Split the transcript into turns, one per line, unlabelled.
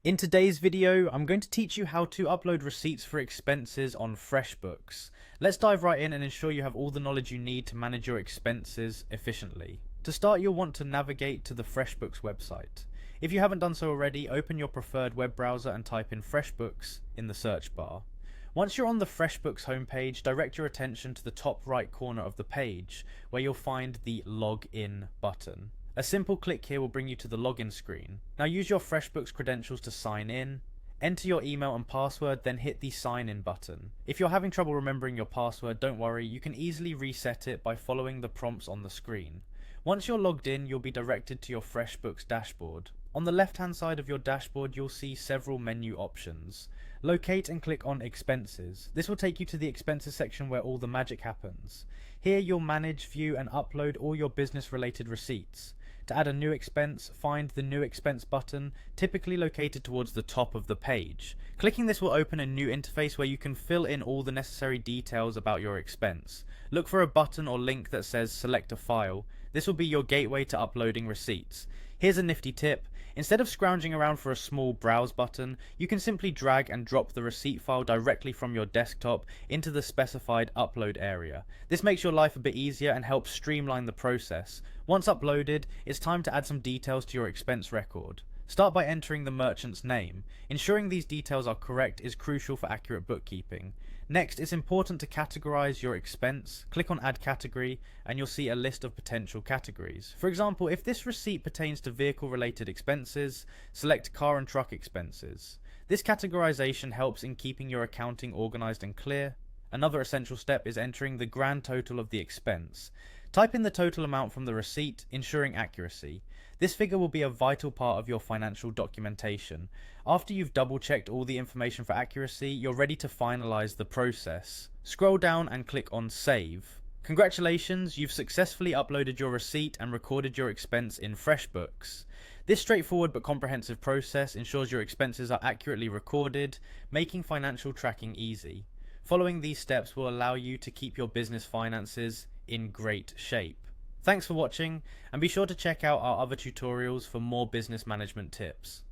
In today's video, I'm going to teach you how to upload receipts for expenses on Freshbooks. Let's dive right in and ensure you have all the knowledge you need to manage your expenses efficiently. To start, you'll want to navigate to the Freshbooks website. If you haven't done so already, open your preferred web browser and type in Freshbooks in the search bar. Once you're on the Freshbooks homepage, direct your attention to the top right corner of the page, where you'll find the Login button. A simple click here will bring you to the login screen. Now use your Freshbooks credentials to sign in. Enter your email and password, then hit the sign in button. If you're having trouble remembering your password, don't worry, you can easily reset it by following the prompts on the screen. Once you're logged in, you'll be directed to your Freshbooks dashboard. On the left hand side of your dashboard, you'll see several menu options. Locate and click on Expenses. This will take you to the Expenses section where all the magic happens. Here you'll manage, view and upload all your business related receipts. To add a new expense, find the New Expense button, typically located towards the top of the page. Clicking this will open a new interface where you can fill in all the necessary details about your expense. Look for a button or link that says Select a File. This will be your gateway to uploading receipts. Here's a nifty tip. Instead of scrounging around for a small browse button, you can simply drag and drop the receipt file directly from your desktop into the specified upload area. This makes your life a bit easier and helps streamline the process. Once uploaded, it's time to add some details to your expense record. Start by entering the merchant's name. Ensuring these details are correct is crucial for accurate bookkeeping. Next, it's important to categorize your expense. Click on Add Category and you'll see a list of potential categories. For example, if this receipt pertains to vehicle-related expenses, select car and truck expenses. This categorization helps in keeping your accounting organized and clear. Another essential step is entering the grand total of the expense. Type in the total amount from the receipt, ensuring accuracy. This figure will be a vital part of your financial documentation. After you've double checked all the information for accuracy, you're ready to finalize the process. Scroll down and click on Save. Congratulations, you've successfully uploaded your receipt and recorded your expense in Freshbooks. This straightforward but comprehensive process ensures your expenses are accurately recorded, making financial tracking easy. Following these steps will allow you to keep your business finances in great shape. Thanks for watching, and be sure to check out our other tutorials for more business management tips.